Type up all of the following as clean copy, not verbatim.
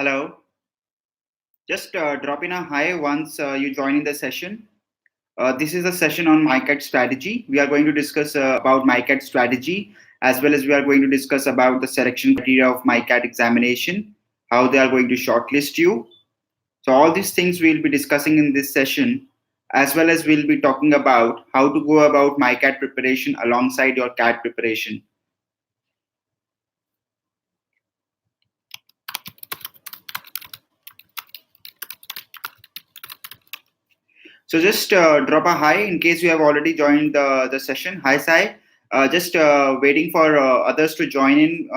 Hello. Just drop in a hi once you join in the session. This is a session on MICAT strategy. We are going to discuss about MICAT strategy, as well as we are going to discuss about the selection criteria of MICAT examination, how they are going to shortlist you. So all these things we'll be discussing in this session, as well as we'll be talking about how to go about MICAT preparation alongside your CAT preparation. So just drop a hi in case you have already joined the session. Hi, Sai. Just waiting for others to join in.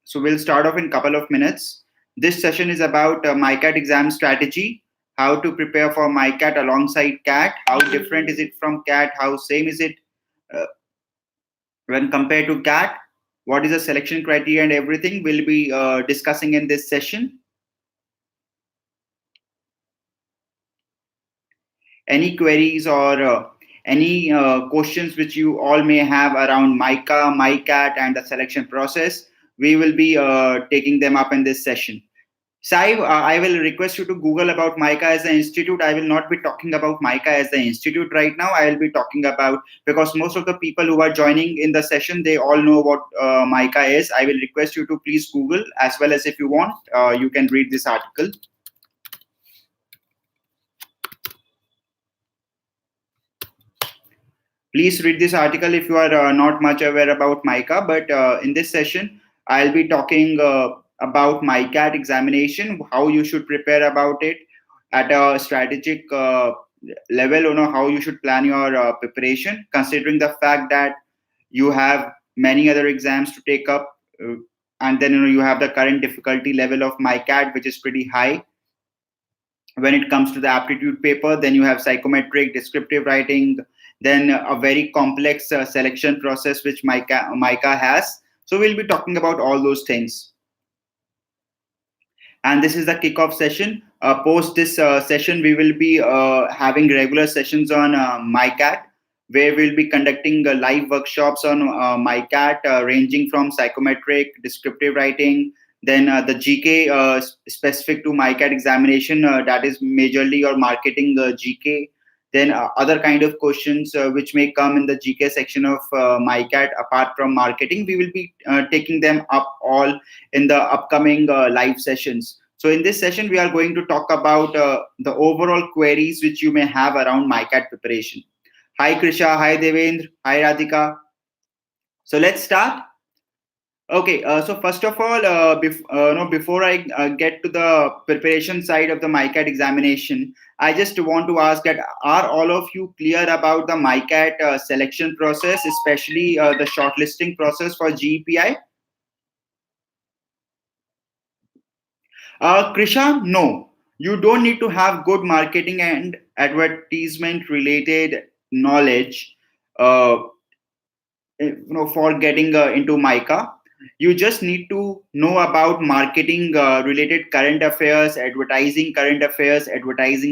So we'll start off in a couple of minutes. This session is about MICAT exam strategy, how to prepare for MICAT alongside CAT, how different is it from CAT, how same is it uh, when compared to CAT, what is the selection criteria and everything we'll be discussing in this session. Any queries or any questions which you all may have around MICA, MICAT, and the selection process, we will be taking them up in this session. Sai, I will request you to Google about MICA as an institute. I will not be talking about MICA as the institute right now. I will be talking about, because most of the people who are joining in the session, they all know what MICA is. I will request you to please Google, as well as if you want, you can read this article. Please read this article if you are not much aware about MICA. But in this session, I'll be talking about MICAT examination, how you should prepare about it at a strategic level, how you should plan your preparation, considering the fact that you have many other exams to take up. And then you have the current difficulty level of MICAT, which is pretty high. When it comes to the aptitude paper, then you have psychometric, descriptive writing, then a very complex selection process which MICA has. So we'll be talking about all those things. And this is the kickoff session. Post this session, we will be having regular sessions on MICAT, where we'll be conducting live workshops on MICAT, ranging from psychometric, descriptive writing, then the GK specific to MICAT examination, that is majorly your marketing GK. Then other kind of questions which may come in the GK section of MICAT apart from marketing, we will be taking them up all in the upcoming live sessions. So in this session, we are going to talk about the overall queries which you may have around MICAT preparation. Hi Krisha, hi Devendra, hi Radhika. So let's start. Okay, so first of all, before I get to the preparation side of the MICAT examination, I just want to ask that are all of you clear about the MICAT selection process, especially the shortlisting process for GPI? Krisha, no. You don't need to have good marketing and advertisement related knowledge for getting into MICA. You just need to know about marketing related current affairs, advertising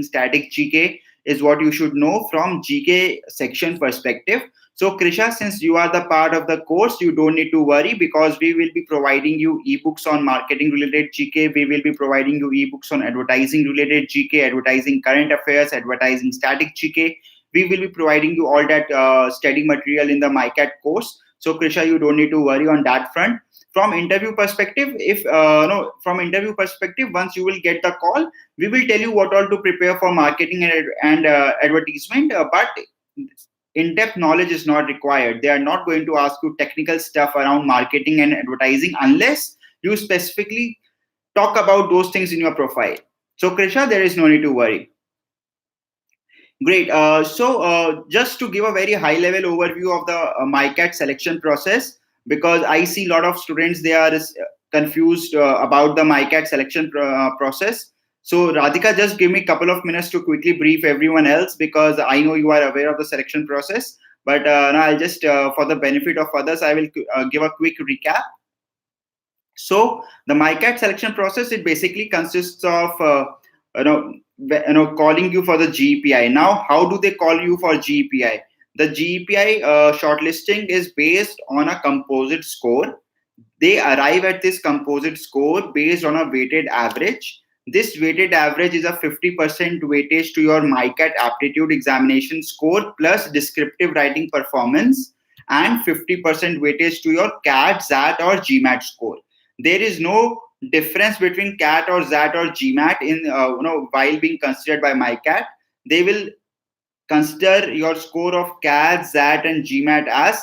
static GK is what you should know from GK section perspective. So Krisha, since you are the part of the course, you don't need to worry, because we will be providing you ebooks on marketing related GK. We will be providing you ebooks on advertising related GK, advertising current affairs, advertising static GK. We will be providing you all that study material in the MICAT course. So Krisha, you don't need to worry on that front. From interview perspective, once you will get the call, we will tell you what all to prepare for marketing and advertisement. But in-depth knowledge is not required. They are not going to ask you technical stuff around marketing and advertising unless you specifically talk about those things in your profile. So Krisha, there is no need to worry. Great. So just to give a very high level overview of the MICAT selection process, because I see a lot of students, they are confused about the MICAT selection process. So Radhika, just give me a couple of minutes to quickly brief everyone else, because I know you are aware of the selection process. But now I'll just, for the benefit of others, I will give a quick recap. So the MICAT selection process, it basically consists of calling you for the GPI. Now, how do they call you for GPI? The GPI shortlisting is based on a composite score. they arrive at this composite score based on a weighted average. This weighted average is a 50% weightage to your MICAT aptitude examination score plus descriptive writing performance, and 50% weightage to your CAT, XAT, or GMAT score. There is no difference between CAT or XAT or GMAT in while being considered by MICAT. They will consider your score of CAT, XAT, and GMAT as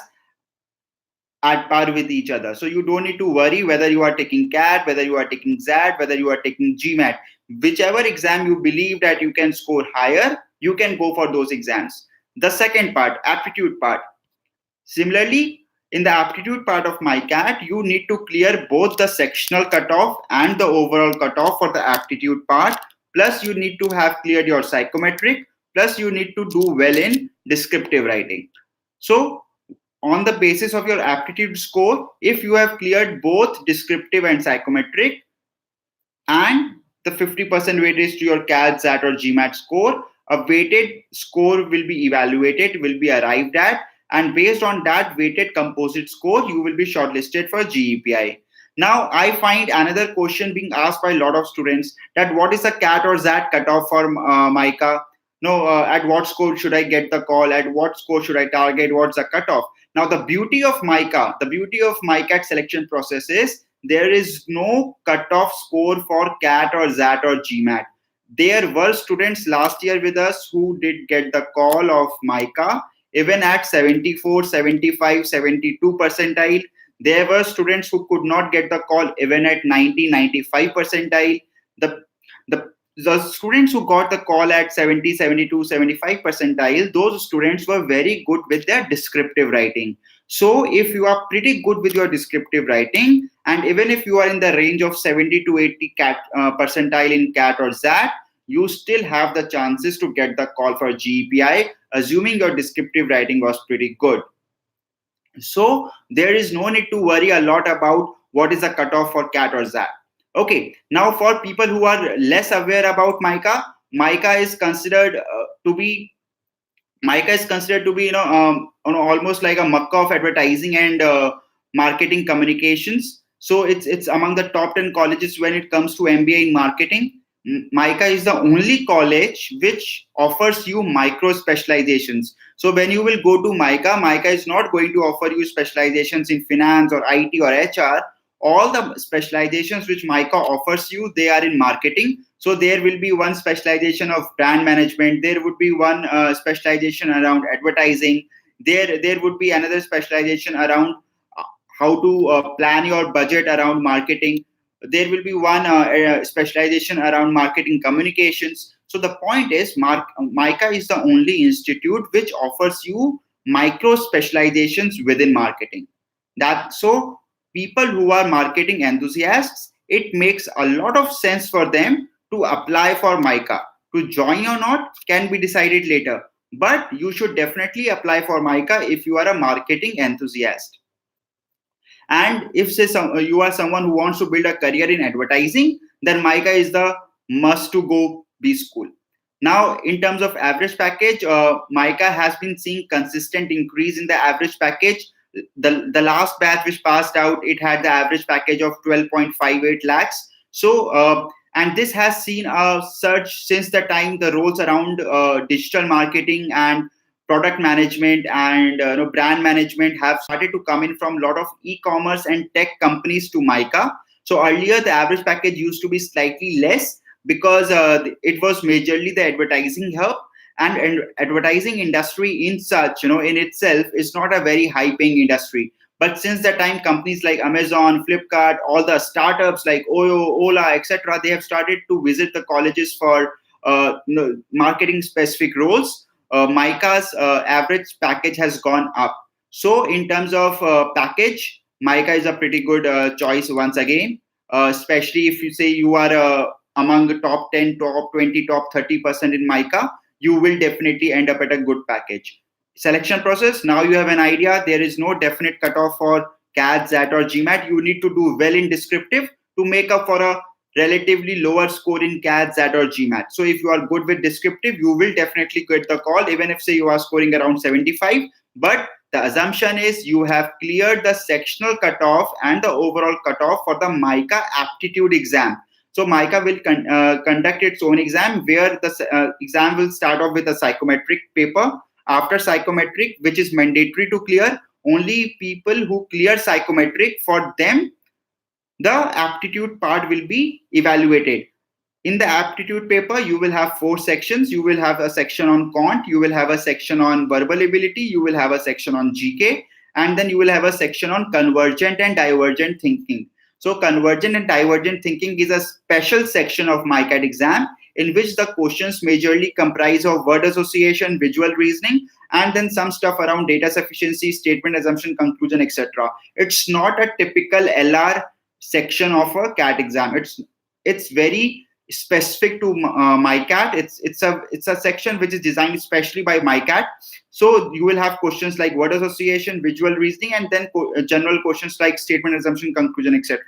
at par with each other. So you don't need to worry whether you are taking CAT, whether you are taking XAT, whether you are taking GMAT. Whichever exam you believe that you can score higher, you can go for those exams. The second part, aptitude part. Similarly, in the aptitude part of MICAT, you need to clear both the sectional cutoff and the overall cutoff for the aptitude part. Plus, you need to have cleared your psychometric. Plus, you need to do well in descriptive writing. So, on the basis of your aptitude score, if you have cleared both descriptive and psychometric, and the 50% weightage to your CAT, XAT, or GMAT score, a weighted score will be evaluated, will be arrived at, and based on that weighted composite score, you will be shortlisted for GEPI. Now, I find another question being asked by a lot of students that what is the CAT or XAT cutoff for MICA? No, at what score should I get the call? At what score should I target? What's the cutoff? Now, the beauty of MICA, the beauty of MICAT selection process is there is no cutoff score for CAT or XAT or GMAT. There were students last year with us who did get the call of MICA even at 74, 75, 72 percentile. There were students who could not get the call even at 90, 95 percentile. The students who got the call at 70, 72, 75 percentile, those students were very good with their descriptive writing. So if you are pretty good with your descriptive writing, and even if you are in the range of 70 to 80 percentile in CAT or XAT, you still have the chances to get the call for GEPI, assuming your descriptive writing was pretty good. So there is no need to worry a lot about what is the cutoff for CAT or XAT. Okay, now for people who are less aware about MICA, MICA is considered to be almost like a mecca of advertising and marketing communications. So it's among the top 10 colleges when it comes to MBA in marketing. MICA is the only college which offers you micro specializations. So when you will go to MICA is not going to offer you specializations in finance or IT or HR. All the specializations which MICA offers you, they are in marketing. So there will be one specialization of brand management. There would be one specialization around advertising. There would be another specialization around how to plan your budget around marketing. There will be one specialization around marketing communications. So the point is, MICA is the only institute which offers you micro specializations within marketing. So people who are marketing enthusiasts, it makes a lot of sense for them to apply for MICA. To join or not can be decided later, but you should definitely apply for MICA if you are a marketing enthusiast. And if you are someone who wants to build a career in advertising, then MICA is the must to go B school. Now, in terms of average package, MICA has been seeing consistent increase in the average package. The last batch which passed out, it had the average package of 12.58 lakhs. So, and this has seen a surge since the time the roles around digital marketing and product management and brand management have started to come in from a lot of e-commerce and tech companies to MICA. So earlier the average package used to be slightly less because it was majorly the advertising hub, and advertising industry in itself is not a very high paying industry. But since the time companies like Amazon, Flipkart, all the startups like Oyo, Ola, etc., they have started to visit the colleges for marketing specific roles, MICA's average package has gone up. So in terms of package, MICA is a pretty good choice once again, especially if you say you are among the top 10, top 20, top 30% in MICA, you will definitely end up at a good package. Selection process, now you have an idea. There is no definite cutoff for CAT, XAT or GMAT. You need to do well in descriptive to make up for a relatively lower score in CAT, XAT or GMAT. So if you are good with descriptive, you will definitely get the call, even if say you are scoring around 75. But the assumption is you have cleared the sectional cutoff and the overall cutoff for the MICA Aptitude exam. So MICA will conduct its own exam, where the exam will start off with a psychometric paper. After psychometric, which is mandatory to clear, only people who clear psychometric, for them the aptitude part will be evaluated. In the aptitude paper, you will have 4 sections. You will have a section on quant, you will have a section on verbal ability, you will have a section on GK, and then you will have a section on convergent and divergent thinking. So convergent and divergent thinking is a special section of MICAT exam, in which the questions majorly comprise of word association, visual reasoning, and then some stuff around data sufficiency, statement assumption, conclusion, etc. It's not a typical LR section of a CAT exam. It's very specific to MICAT. It's a section which is designed especially by MICAT. So you will have questions like word association, visual reasoning, and then general questions like statement assumption, conclusion, etc.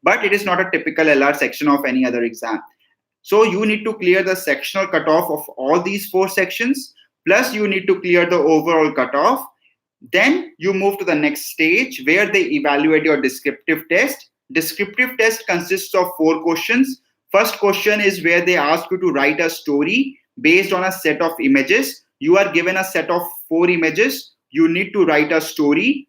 But it is not a typical LR section of any other exam. So you need to clear the sectional cutoff of all these 4 sections, plus you need to clear the overall cutoff. Then you move to the next stage, where they evaluate your descriptive test. Descriptive test consists of 4 questions. First question is where they ask you to write a story based on a set of images. You are given a set of 4 images. You need to write a story,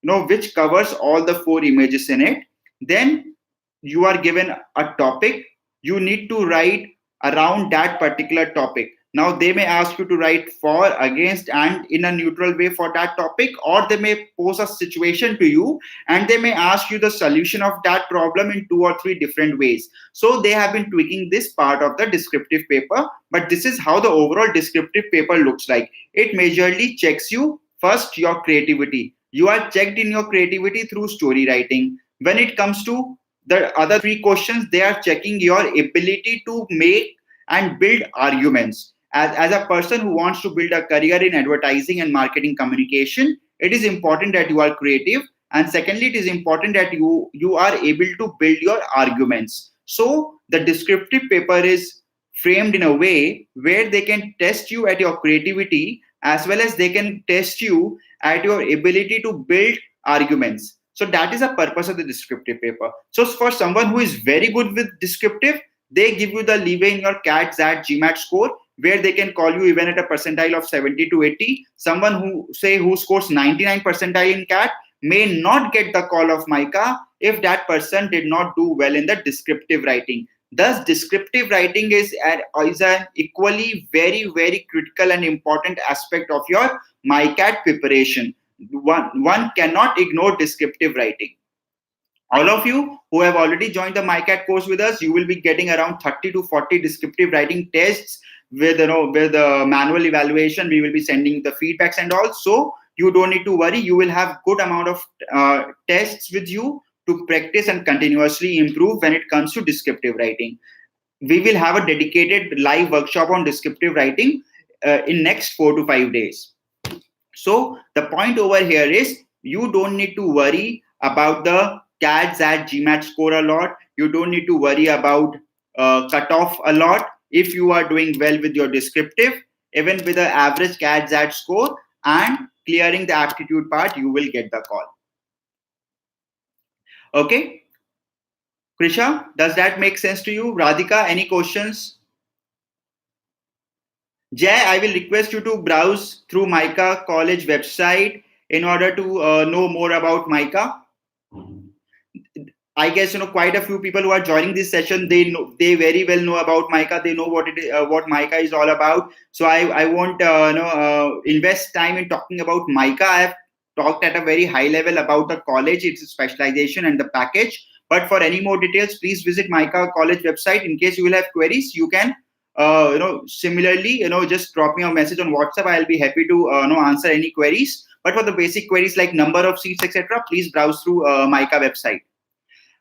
which covers all the 4 images in it. Then you are given a topic. You need to write around that particular topic. Now they may ask you to write for, against, and in a neutral way for that topic, or they may pose a situation to you and they may ask you the solution of that problem in 2 or 3 different ways. So they have been tweaking this part of the descriptive paper, but this is how the overall descriptive paper looks like. It majorly checks you first your creativity. You are checked in your creativity through story writing. When it comes to the other 3 questions, they are checking your ability to make and build arguments. As a person who wants to build a career in advertising and marketing communication, it is important that you are creative. And secondly, it is important that you are able to build your arguments. So the descriptive paper is framed in a way where they can test you at your creativity, as well as they can test you at your ability to build arguments. So that is the purpose of the descriptive paper. So for someone who is very good with descriptive, they give you the leeway in your CAT, XAT, GMAT score, where they can call you even at a percentile of 70 to 80. Someone who scores 99 percentile in CAT may not get the call of MICA if that person did not do well in the descriptive writing. Thus, descriptive writing is an equally very, very critical and important aspect of your MICAT preparation. One cannot ignore descriptive writing. All of you who have already joined the MICAT course with us, you will be getting around 30 to 40 descriptive writing tests with the manual evaluation. We will be sending the feedbacks and all. So you don't need to worry. You will have good amount of tests with you to practice and continuously improve when it comes to descriptive writing. We will have a dedicated live workshop on descriptive writing in next 4 to 5 days. So the point over here is you don't need to worry about the CAT, XAT, GMAT score a lot. You don't need to worry about cutoff a lot. If you are doing well with your descriptive, even with the average CAT, XAT score and clearing the aptitude part, you will get the call. Okay. Krisha, does that make sense to you? Radhika, any questions? Jay, I will request you to browse through MICA College website in order to know more about MICA. I guess quite a few people who are joining this session, they very well know about MICA. They know what MICA is all about. So I won't invest time in talking about MICA. I have talked at a very high level about the college, its specialization and the package. But for any more details, please visit MICA College website. In case you will have queries, you can similarly just drop me a message on WhatsApp. I'll be happy to answer any queries. But for the basic queries like number of seats, etc., please browse through MICA website.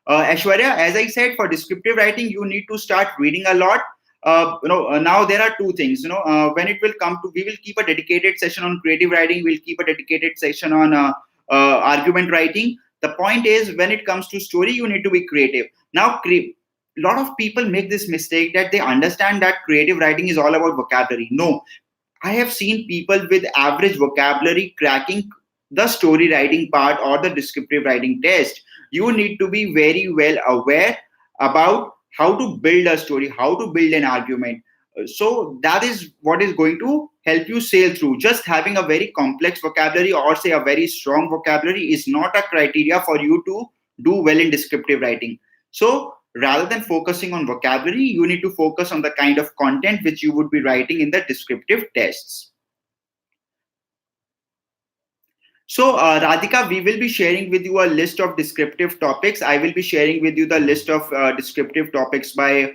Aishwarya, as I said, for descriptive writing, you need to start reading a lot. Now there are 2 things. When it will come to, we will keep a dedicated session on creative writing. We'll keep a dedicated session on argument writing. The point is, when it comes to story, you need to be creative. Now, a lot of people make this mistake that they understand that creative writing is all about vocabulary. No, I have seen people with average vocabulary cracking the story writing part or the descriptive writing test. You need to be very well aware about how to build a story, how to build an argument. So that is what is going to help you sail through. Just having a very complex vocabulary or say a very strong vocabulary is not a criteria for you to do well in descriptive writing. So rather than focusing on vocabulary, you need to focus on the kind of content which you would be writing in the descriptive tests. So, Radhika, we will be sharing with you a list of descriptive topics. I will be sharing with you the list of descriptive topics by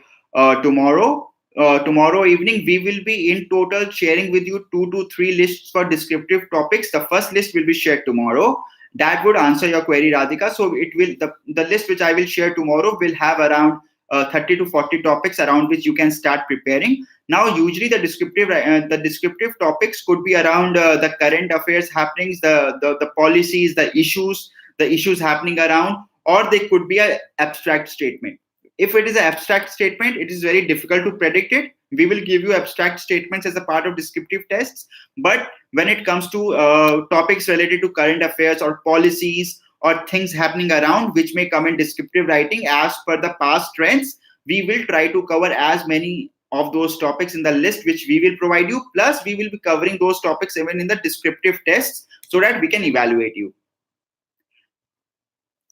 tomorrow. Tomorrow evening, we will be in total sharing with you 2 to 3 lists for descriptive topics. The first list will be shared tomorrow. That would answer your query, Radhika. So, it will the list which I will share tomorrow will have around 30 to 40 topics around which you can start preparing. Now, usually the descriptive topics could be around the current affairs happenings, the policies, the issues happening around, or they could be an abstract statement. If it is an abstract statement, it is very difficult to predict it. We will give you abstract statements as a part of descriptive tests. But when it comes to topics related to current affairs or policies or things happening around which may come in descriptive writing as per the past trends, we will try to cover as many of those topics in the list which we will provide you. Plus, we will be covering those topics even in the descriptive tests so that we can evaluate you.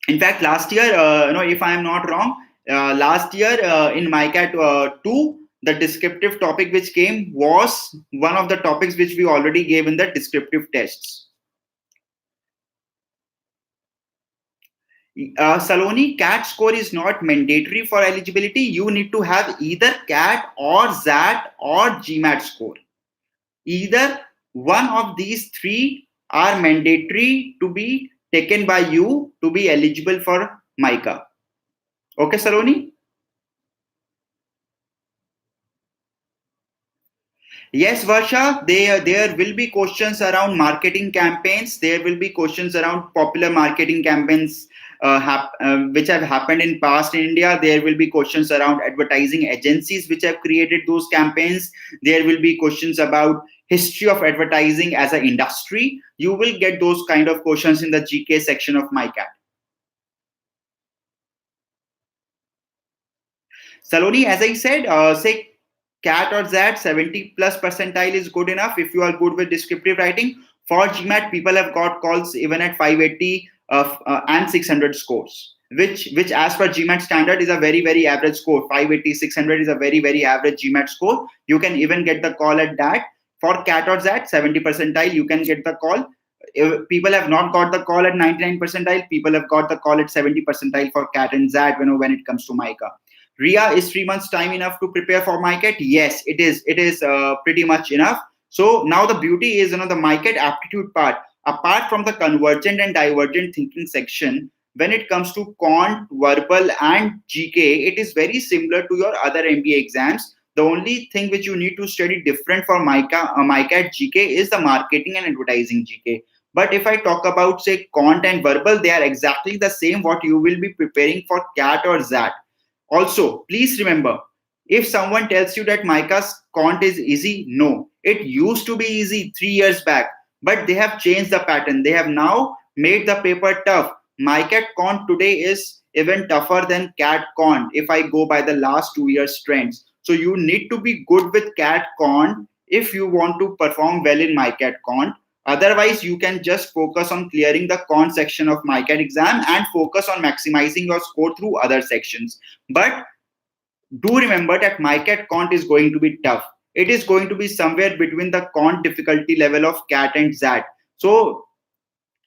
In fact, last year, if I am not wrong, last year in MICAT 2, the descriptive topic which came was one of the topics which we already gave in the descriptive tests. Saloni, CAT score is not mandatory for eligibility. You need to have either CAT or XAT or GMAT score. Either one of these three are mandatory to be taken by you to be eligible for MICA. Okay, Saloni? Yes, Varsha, there will be questions around marketing campaigns. There will be questions around popular marketing campaigns which have happened in past in India. There will be questions around advertising agencies which have created those campaigns. There will be questions about history of advertising as an industry. You will get those kind of questions in the GK section of MICAT. Saloni, as I said, say CAT or XAT, 70 plus percentile is good enough if you are good with descriptive writing. For GMAT, people have got calls even at 580 and 600 scores, which as per GMAT standard is a very, very average score. 580, 600 is a very, very average GMAT score. You can even get the call at that. For CAT or XAT, 70 percentile, you can get the call. If people have not got the call at 99 percentile, people have got the call at 70 percentile for CAT and XAT when it comes to MICA. Ria, is 3 months time enough to prepare for MICAT? Yes, it is. It is pretty much enough. So now the beauty is, the MICAT aptitude part, apart from the convergent and divergent thinking section, when it comes to quant, verbal and GK, it is very similar to your other MBA exams. The only thing which you need to study different for MICAT GK is the marketing and advertising GK. But if I talk about, say, quant and verbal, they are exactly the same what you will be preparing for CAT or XAT. Also, please remember, if someone tells you that MICA's quant is easy, no. It used to be easy 3 years back, but they have changed the pattern. They have now made the paper tough. MICAT quant today is even tougher than CAT quant if I go by the last 2 years trends. So you need to be good with CAT quant if you want to perform well in MICAT quant. Otherwise, you can just focus on clearing the quant section of MICAT exam and focus on maximizing your score through other sections. But do remember that MICAT quant is going to be tough. It is going to be somewhere between the quant difficulty level of CAT and XAT. So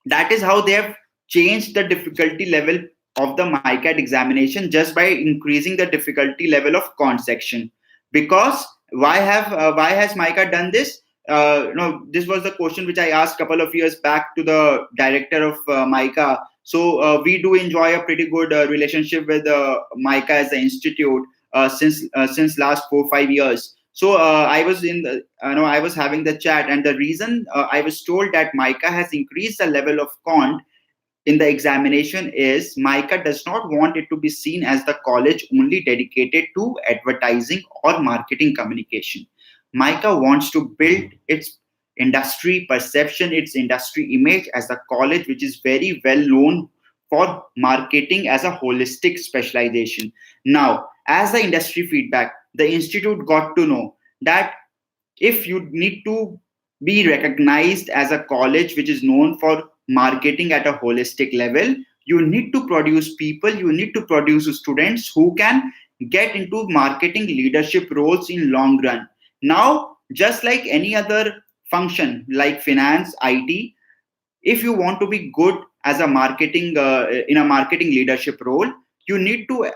that is how they have changed the difficulty level of the MICAT examination, just by increasing the difficulty level of quant section. Because why has MICA done this? This was the question which I asked a couple of years back to the director of MICA. So we do enjoy a pretty good relationship with MICA as an institute since last 4-5 years. So I was having the chat, and the reason I was told that MICA has increased the level of quant in the examination is MICA does not want it to be seen as the college only dedicated to advertising or marketing communication. MICA wants to build its industry perception, its industry image as a college which is very well known for marketing as a holistic specialization. Now, as the industry feedback, the institute got to know that if you need to be recognized as a college which is known for marketing at a holistic level, you need to produce people, you need to produce students who can get into marketing leadership roles in long run. Now, just like any other function like finance, IT, if you want to be good as a marketing in a marketing leadership role, you need to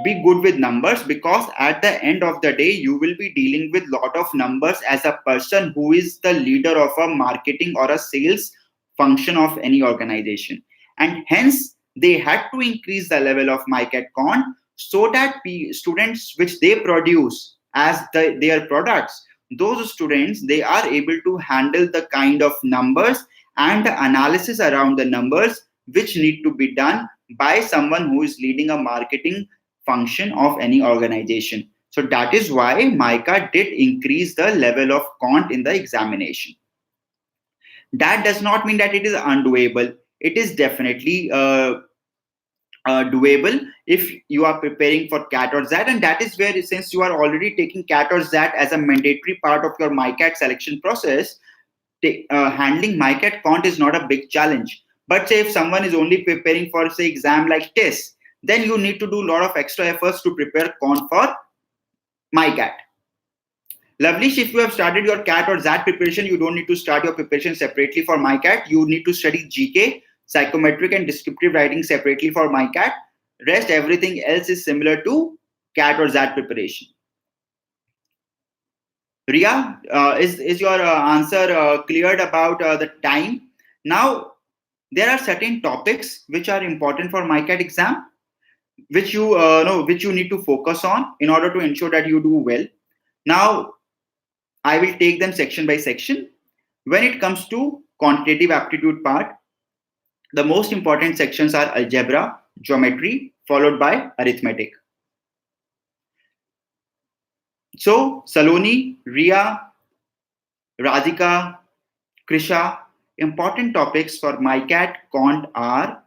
be good with numbers, because at the end of the day you will be dealing with lot of numbers as a person who is the leader of a marketing or a sales function of any organization. And hence they had to increase the level of MICAT Cont so that students which they produce as their products, those students, they are able to handle the kind of numbers and the analysis around the numbers which need to be done by someone who is leading a marketing function of any organization. So that is why MICA did increase the level of Cont in the examination. That does not mean that it is undoable. It is definitely doable if you are preparing for CAT or ZAT, and that is where, since you are already taking CAT or ZAT as a mandatory part of your MICAT selection process, handling MICAT Cont is not a big challenge. But say if someone is only preparing for, say, exam like TEST, then you need to do a lot of extra efforts to prepare Cont for MICAT. Lovelish, if you have started your CAT or ZAT preparation, you don't need to start your preparation separately for MICAT. You need to study GK, psychometric and descriptive writing separately for MICAT. Rest everything else is similar to CAT or ZAT preparation. Ria, is your answer cleared about the time? Now, there are certain topics which are important for MICAT exam, which you which you need to focus on in order to ensure that you do well. Now, I will take them section by section. When it comes to quantitative aptitude part, the most important sections are algebra, geometry, followed by arithmetic. So, Saloni, Ria, Radhika, Krisha, important topics for MICAT Cont are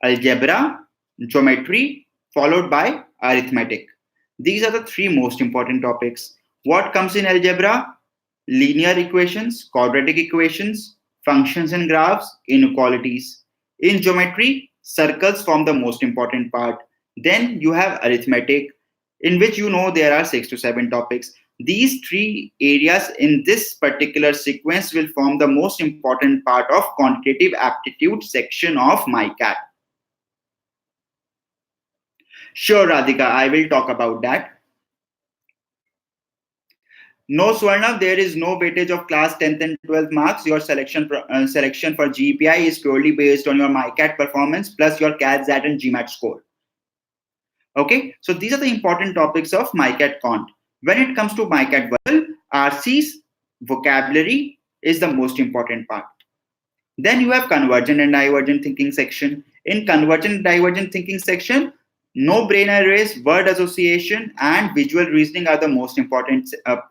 algebra, geometry, followed by arithmetic. These are the three most important topics. What comes in algebra? Linear equations, quadratic equations, functions and graphs, inequalities. In geometry, circles form the most important part. Then you have arithmetic, in which there are 6 to 7 topics. These three areas in this particular sequence will form the most important part of quantitative aptitude section of MICAT. Sure, Radhika, I will talk about that. No, Swarna, there is no weightage of class 10th and 12th marks. Your selection for GPI is purely based on your MICAT performance plus your CAT, ZAT and GMAT score. Okay, so these are the important topics of MICAT Cont. When it comes to MICAT verbal, RC's vocabulary is the most important part. Then you have convergent and divergent thinking section. In convergent and divergent thinking section, no brain arrays, word association, and visual reasoning are the most important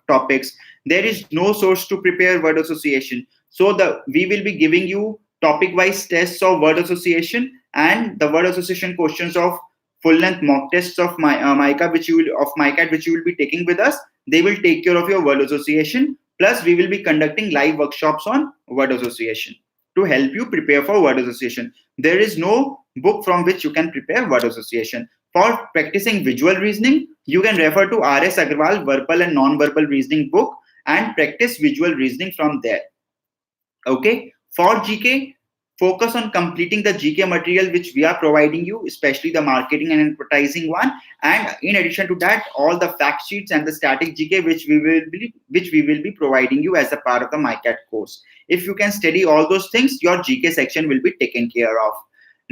topics. There is no source to prepare word association. So we will be giving you topic-wise tests of word association and the word association questions of full-length mock tests of MICAT, which you will be taking with us. They will take care of your word association. Plus, we will be conducting live workshops on word association to help you prepare for word association. There is no book from which you can prepare word association. For practicing visual reasoning, you can refer to R.S. Agarwal verbal and non-verbal reasoning book and practice visual reasoning from there. Okay. For GK, focus on completing the GK material which we are providing you, especially the marketing and advertising one. And in addition to that, all the fact sheets and the static GK which we will be providing you as a part of the MICAT course. If you can study all those things, your GK section will be taken care of.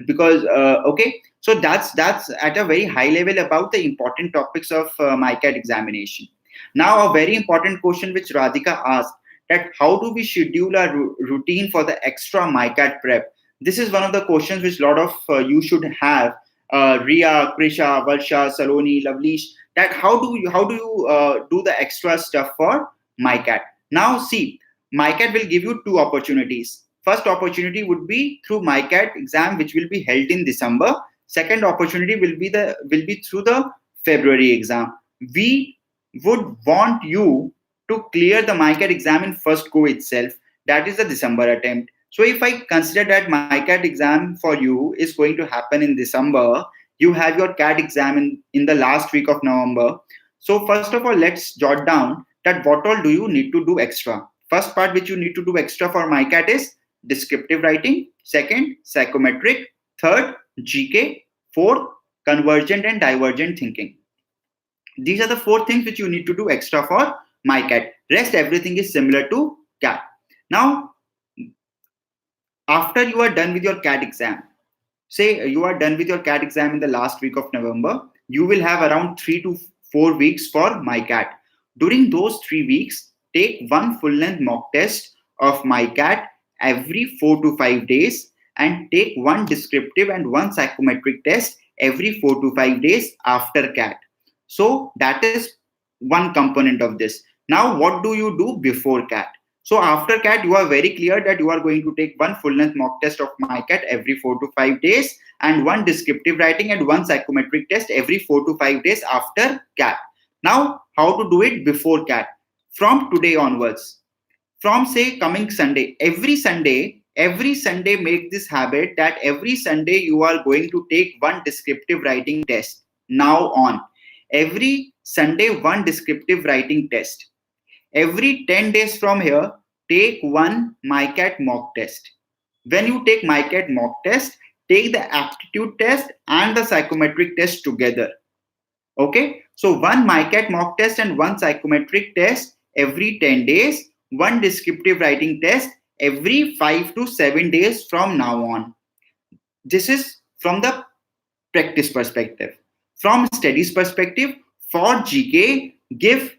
Because okay, so that's at a very high level about the important topics of MICAT examination. Now, a very important question which Radhika asked, that how do we schedule a routine for the extra MICAT prep? This is one of the questions which a lot of you should have. Ria, Krisha, Varsha, Saloni, Lavlish, that how do you do the extra stuff for MICAT. Now see, MICAT will give you two opportunities. First opportunity would be through MICAT exam, which will be held in December. Second opportunity will be through the February exam. We would want you to clear the MICAT exam in first go itself. That is the December attempt. So if I consider that MICAT exam for you is going to happen in December, you have your CAT exam in the last week of November. So first of all, let's jot down that what all do you need to do extra. First part which you need to do extra for MICAT is descriptive writing. Second, psychometric. Third, GK. Fourth, convergent and divergent thinking. These are the four things which you need to do extra for MICAT. Rest everything is similar to CAT. Now, after you are done with your CAT exam, say you are done with your CAT exam in the last week of November, you will have around 3 to 4 weeks for MICAT. During those 3 weeks, take one full-length mock test of MICAT every 4 to 5 days and take one descriptive and one psychometric test every 4 to 5 days after CAT. So that is one component of this. Now, what do you do before CAT? So after CAT, you are very clear that you are going to take one full-length mock test of MICAT every 4 to 5 days and one descriptive writing and one psychometric test every 4 to 5 days after CAT. Now, how to do it before CAT? From today onwards, from say coming Sunday, every Sunday make this habit that every Sunday you are going to take one descriptive writing test. Now on, every Sunday one descriptive writing test. Every 10 days from here, take one MICAT mock test. When you take MICAT mock test, take the aptitude test and the psychometric test together. Okay, so one MICAT mock test and one psychometric test every 10 days, one descriptive writing test every 5 to 7 days from now on. This is from the practice perspective. From studies perspective, for GK, give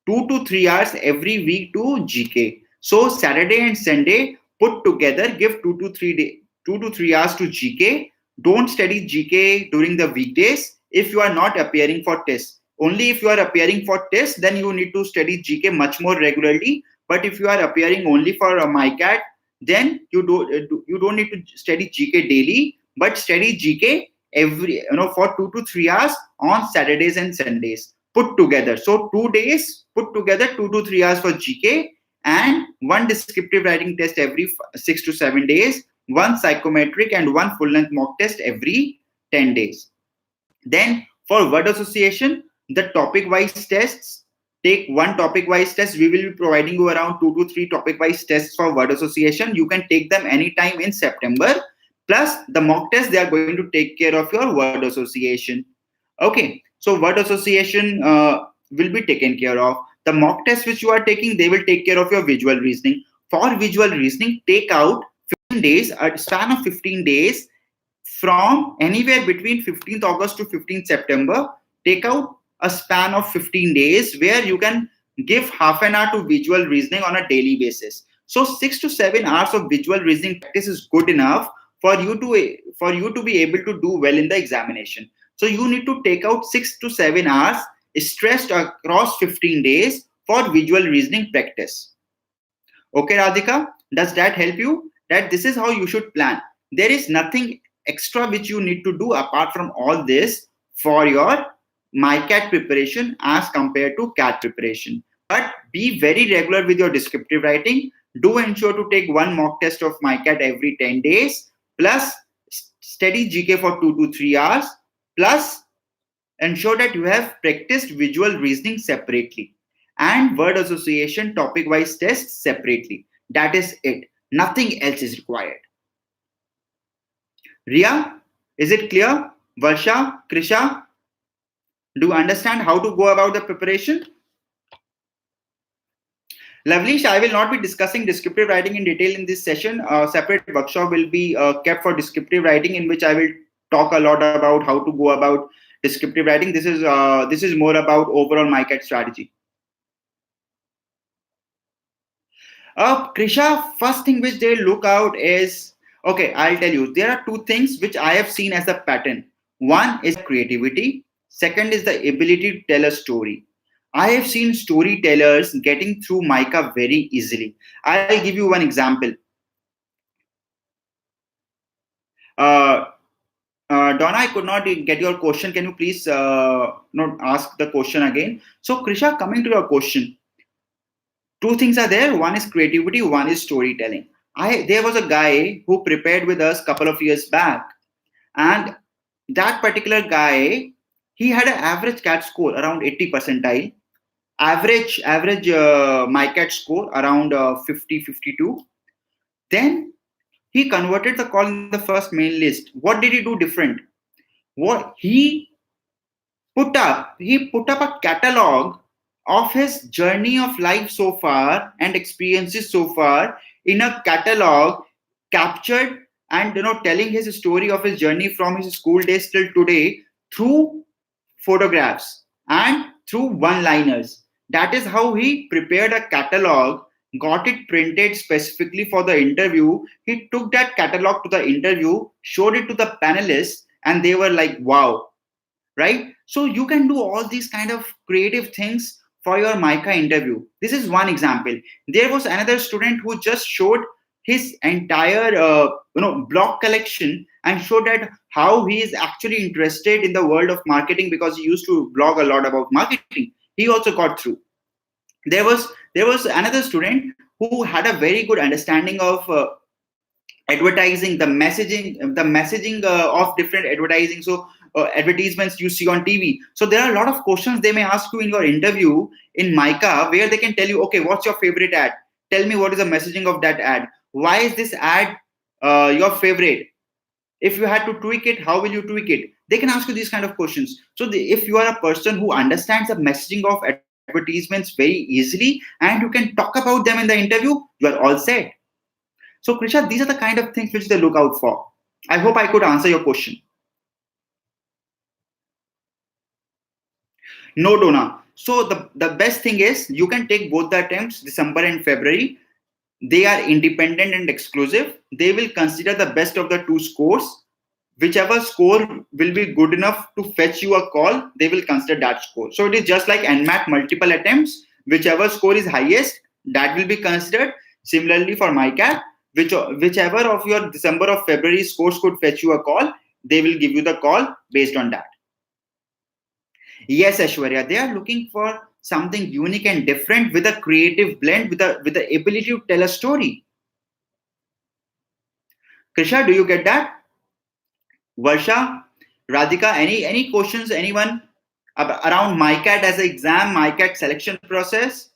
2 to 3 hours every week to GK. So Saturday and Sunday put together, give 2 to 3 hours to GK. Don't study GK during the weekdays if you are not appearing for tests. Only if you are appearing for tests, then you need to study GK much more regularly. But if you are appearing only for a MICAT, then you don't need to study GK daily, but study GK every for 2 to 3 hours on Saturdays and Sundays put together. So 2 days put together 2 to 3 hours for GK and one descriptive writing test every 6 to 7 days, one psychometric and one full-length mock test every 10 days. Then for word association, the topic-wise tests, take one topic-wise test. We will be providing you around 2 to 3 topic-wise tests for word association. You can take them anytime in September. Plus the mock test, they are going to take care of your word association. Okay, so word association will be taken care of. The mock test which you are taking, they will take care of your visual reasoning. For visual reasoning, take out 15 days, a span of 15 days from anywhere between 15th August to 15th September. Take out a span of 15 days where you can give half an hour to visual reasoning on a daily basis. So 6 to 7 hours of visual reasoning practice is good enough for you to be able to do well in the examination. So you need to take out 6 to 7 hours stressed across 15 days for visual reasoning practice. Okay, Radhika, does that help you? That this is how you should plan. There is nothing extra which you need to do apart from all this for your MICAT preparation as compared to CAT preparation. But be very regular with your descriptive writing. Do ensure to take one mock test of MICAT every 10 days, plus study GK for 2 to 3 hours, plus ensure that you have practiced visual reasoning separately and word association topic-wise tests separately. That is it. Nothing else is required. Ria, is it clear? Varsha, Krisha, do you understand how to go about the preparation? Lovely. I will not be discussing descriptive writing in detail in this session. A separate workshop will be kept for descriptive writing, in which I will talk a lot about how to go about descriptive writing. This is more about overall MICAT strategy. Krisha, first thing which they look out is, okay, I'll tell you, there are two things which I have seen as a pattern. One is creativity. Second is the ability to tell a story. I have seen storytellers getting through MICA very easily. I'll give you one example. Uh, Donna, I could not get your question. Can you please not ask the question again? So, Krisha, coming to your question, two things are there. One is creativity, one is storytelling. There was a guy who prepared with us a couple of years back, and that particular guy, he had an average CAT score around 80 percentile, average MICAT score around 50-52. Then he converted the call in the first main list. What did he do different? What he put up a catalog of his journey of life so far and experiences so far in a catalog, captured and telling his story of his journey from his school days till today through photographs and through one liners. That is how he prepared a catalog, got it printed specifically for the interview. He took that catalog to the interview, showed it to the panelists, and they were like, wow, right? So you can do all these kind of creative things for your MICA interview. This is one example. There was another student who just showed his entire blog collection and showed that how he is actually interested in the world of marketing because he used to blog a lot about marketing. He also got through. There was another student who had a very good understanding of advertising, the messaging of different advertising. So advertisements you see on TV. So there are a lot of questions they may ask you in your interview in MICA where they can tell you, okay, what's your favorite ad? Tell me what is the messaging of that ad. Why is this ad your favorite? If you had to tweak it, how will you tweak it? They can ask you these kind of questions. So if you are a person who understands the messaging of advertisements very easily and you can talk about them in the interview, you are all set. So Krisha, these are the kind of things which they look out for. I hope I could answer your question. No, Donna. So the best thing is you can take both the attempts, December and February. They are independent and exclusive. They will consider the best of the two scores. Whichever score will be good enough to fetch you a call, they will consider that score. So it is just like NMAT multiple attempts. Whichever score is highest, that will be considered. Similarly for MICAT, whichever of your December or February scores could fetch you a call, they will give you the call based on that. Yes, Aishwarya, they are looking for something unique and different with a creative blend, with the ability to tell a story. Krisha, do you get that? Varsha, Radhika, any questions, anyone around MICAT as an exam, MICAT selection process?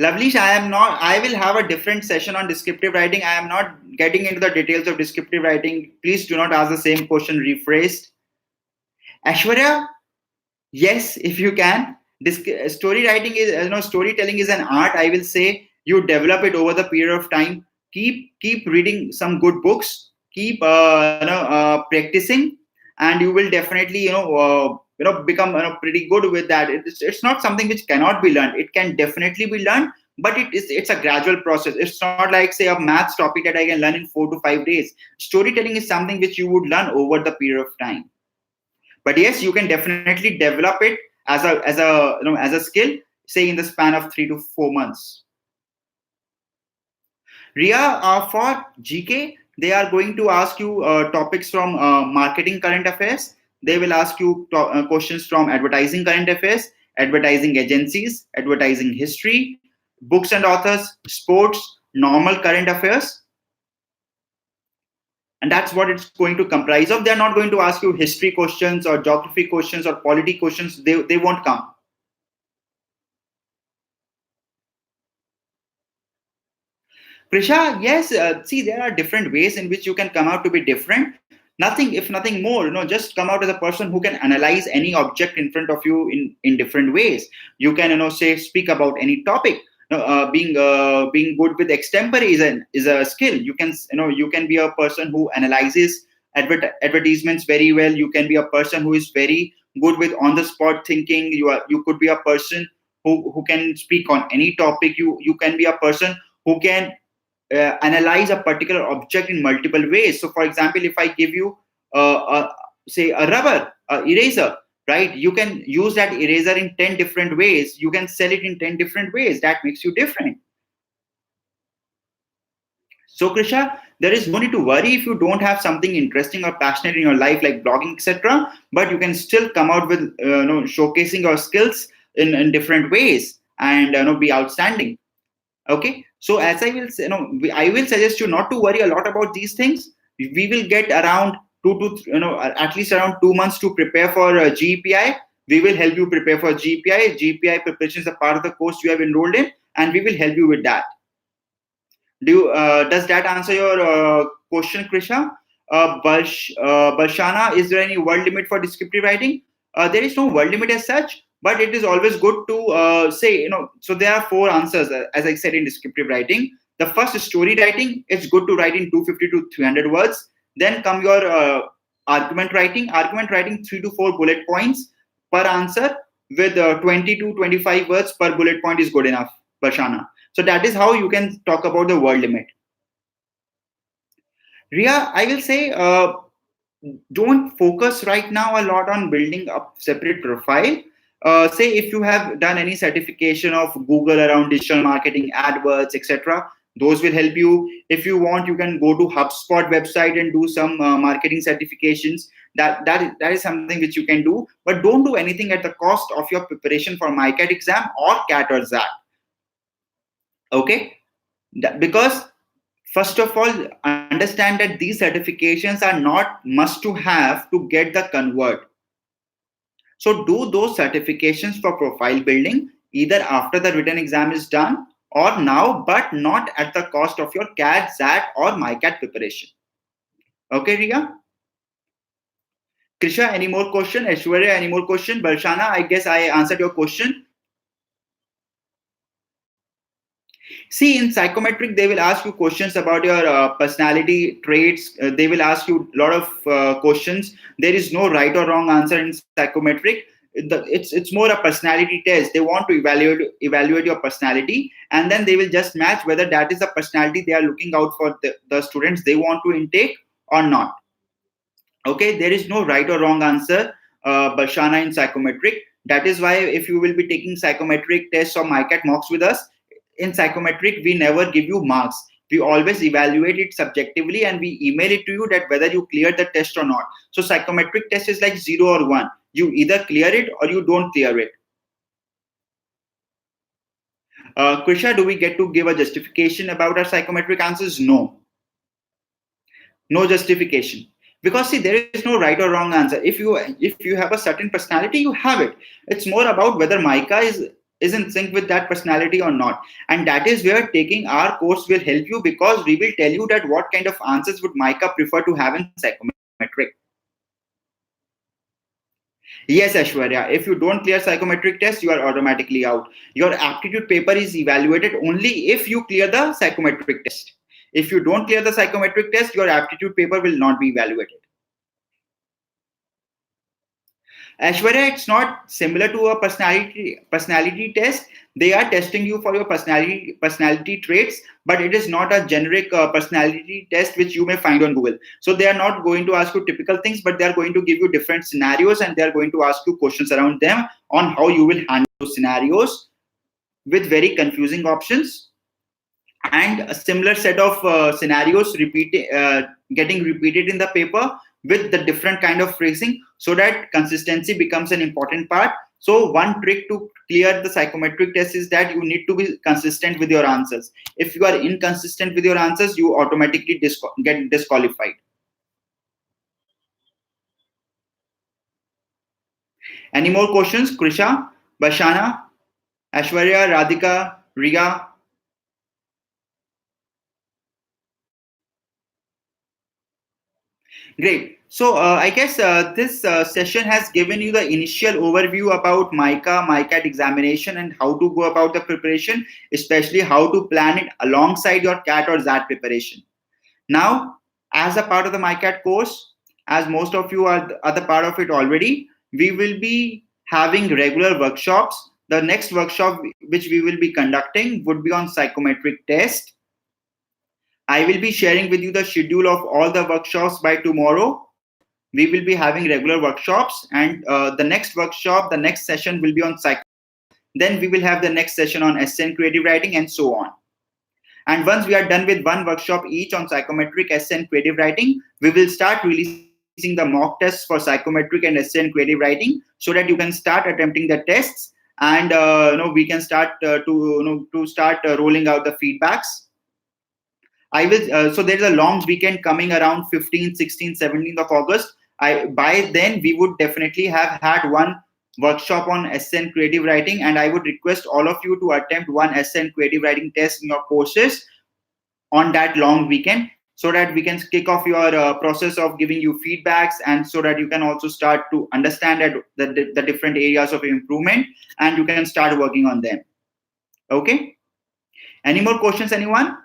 Lavlish, I will have a different session on descriptive writing. I am not getting into the details of descriptive writing. Please do not ask the same question rephrased. Aishwarya, yes, if you can. Storytelling is an art. I will say you develop it over the period of time. Keep reading some good books. Keep practicing, and you will definitely become pretty good with that. It's not something which cannot be learned. It can definitely be learned, but it's a gradual process. It's not like, say, a maths topic that I can learn in 4 to 5 days. Storytelling is something which you would learn over the period of time. But yes, you can definitely develop it as a skill, say in the span of 3 to 4 months. Ria, for GK, they are going to ask you topics from marketing current affairs. They will ask you questions from advertising current affairs, advertising agencies, advertising history, books and authors, sports, normal current affairs. And that's what it's going to comprise of. They're not going to ask you history questions or geography questions or polity questions. They won't come. Krisha, yes, see, there are different ways in which you can come out to be different. If nothing more, just come out as a person who can analyze any object in front of you in different ways. You can, say, speak about any topic. Being good with extempore is a skill. You can be a person who analyzes advertisements very well. You can be a person who is very good with on the spot thinking. You could be a person who can speak on any topic. You can be a person who can analyze a particular object in multiple ways. So, for example, if I give you say a rubber, eraser, right? You can use that eraser in 10 different ways. You can sell it in 10 different ways. That makes you different. So Krisha, there is no need to worry if you don't have something interesting or passionate in your life like blogging, etc. But you can still come out with showcasing your skills in different ways and be outstanding. Okay, so as I will say, I will suggest you not to worry a lot about these things. We will get around at least around 2 months to prepare for GPI. We will help you prepare for GPI. GPI preparation is a part of the course you have enrolled in, and we will help you with that. Does that answer your question, Krisha? Barshana, is there any word limit for descriptive writing? There is no word limit as such, but it is always good to say, so there are 4 answers, as I said, in descriptive writing. The first is story writing. It's good to write in 250 to 300 words. Then come your argument writing. Argument writing 3 to 4 bullet points per answer with 20 to 25 words per bullet point is good enough, Barshana. So that is how you can talk about the word limit. Ria, I will say, don't focus right now a lot on building a separate profile. Say if you have done any certification of Google around digital marketing, AdWords, etc., those will help you. If you want, you can go to HubSpot website and do some marketing certifications. That is something which you can do, but don't do anything at the cost of your preparation for MICAT exam or CAT or XAT. Okay, because first of all, understand that these certifications are not must to have to get the convert. So do those certifications for profile building either after the written exam is done or now, but not at the cost of your CAT, XAT or MICAT preparation. Okay, Ria? Krisha, any more question? Aishwarya, any more question? Barshana, I guess I answered your question. See, in psychometric, they will ask you questions about your personality traits. They will ask you a lot of questions. There is no right or wrong answer in psychometric. It's more a personality test. They want to evaluate your personality, and then they will just match whether that is the personality they are looking out for the students they want to intake or not. Okay, there is no right or wrong answer, Barshana, in psychometric. That is why if you will be taking psychometric tests or MICAT mocks with us, in psychometric, we never give you marks. We always evaluate it subjectively and we email it to you that whether you cleared the test or not. So psychometric test is like 0 or 1. You either clear it or you don't clear it. Krisha, do we get to give a justification about our psychometric answers? No. No justification. Because see, there is no right or wrong answer. If you have a certain personality, you have it. It's more about whether MICA is in sync with that personality or not, and that is where taking our course will help you, because we will tell you that what kind of answers would MICA prefer to have in psychometric. Yes, Aishwarya, if you don't clear psychometric test, you are automatically out. Your aptitude paper is evaluated only if you clear the psychometric test. If you don't clear the psychometric test, your aptitude paper will not be evaluated. Aishwarya, it's not similar to a personality test. They are testing you for your personality traits, but it is not a generic personality test which you may find on Google. So they are not going to ask you typical things, but they are going to give you different scenarios and they are going to ask you questions around them on how you will handle those scenarios with very confusing options and a similar set of scenarios getting repeated in the paper with the different kind of phrasing, so that consistency becomes an important part. So one trick to clear the psychometric test is that you need to be consistent with your answers. If you are inconsistent with your answers, you automatically get disqualified. Any more questions? Krisha, Bashana, Aishwarya, Radhika, Riya? Great. So I guess this session has given you the initial overview about MICAT examination and how to go about the preparation, especially how to plan it alongside your CAT or XAT preparation. Now, as a part of the MICAT course, as most of you are the part of it already, we will be having regular workshops. The next workshop which we will be conducting would be on psychometric test. I will be sharing with you the schedule of all the workshops by tomorrow. we will be having regular workshops, and the next workshop, the next session will be on psych. Then we will have the next session on essay and creative writing, and so on. And once we are done with one workshop each on psychometric, essay, and creative writing, we will start releasing the mock tests for psychometric and essay and creative writing, so that you can start attempting the tests, and we can start rolling out the feedbacks. I will. So there is a long weekend coming around 15th, 16th, 17th of August. By then we would definitely have had one workshop on essay and creative writing, and I would request all of you to attempt one essay and creative writing test in your courses on that long weekend, so that we can kick off your process of giving you feedbacks, and so that you can also start to understand the different areas of improvement, and you can start working on them. Okay, any more questions, anyone?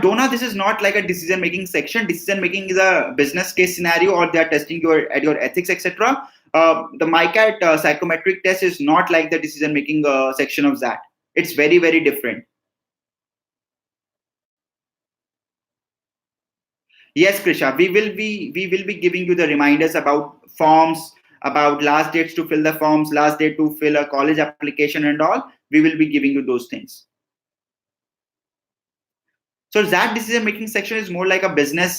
Donna, this is not like a decision making section. Decision making is a business case scenario, or they are testing your ethics, etc. The MICAT psychometric test is not like the decision making section of that. It's very, very different. Yes, Krisha, we will be giving you the reminders about forms, about last dates to fill the forms, last date to fill a college application, and all. We will be giving you those things. So that decision making section is more like a business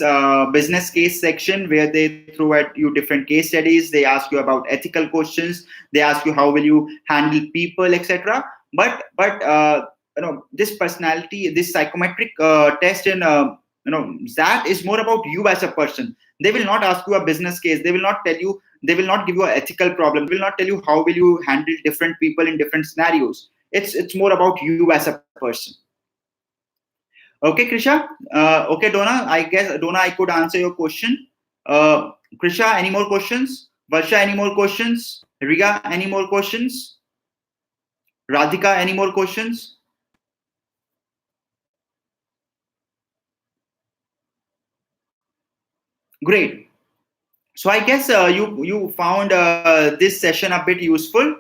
case section, where they throw at you different case studies. They ask you about ethical questions. They ask you how will you handle people, etc. But this personality, this psychometric test, and that is more about you as a person. They will not ask you a business case. They will not tell you. They will not give you an ethical problem. They will not tell you how will you handle different people in different scenarios. It's more about you as a person. Okay, Krisha. Okay, Donna. I guess, Donna, I could answer your question. Krisha, any more questions? Varsha, any more questions? Riga, any more questions? Radhika, any more questions? Great. So I guess you found this session a bit useful.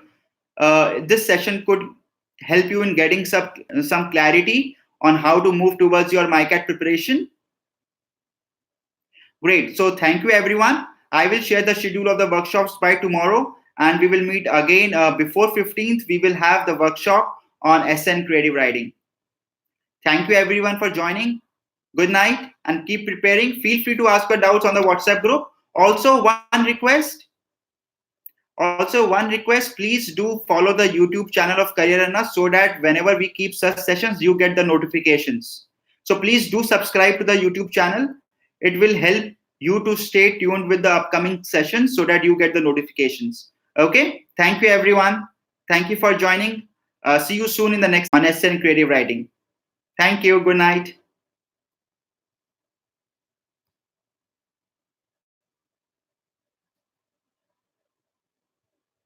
This session could help you in getting some clarity on how to move towards your MICAT preparation. Great. So thank you, everyone. I will share the schedule of the workshops by tomorrow, and we will meet again before 15th. We will have the workshop on essay and creative writing. Thank you, everyone, for joining. Good night, and keep preparing. Feel free to ask your doubts on the WhatsApp group. Also, one request. Please do follow the YouTube channel of Career Runner, so that whenever we keep such sessions, you get the notifications. So please do subscribe to the YouTube channel. It will help you to stay tuned with the upcoming sessions, so that you get the notifications. Okay. Thank you, everyone. Thank you for joining. See you soon in the next on essay and creative writing. Thank you. Good night.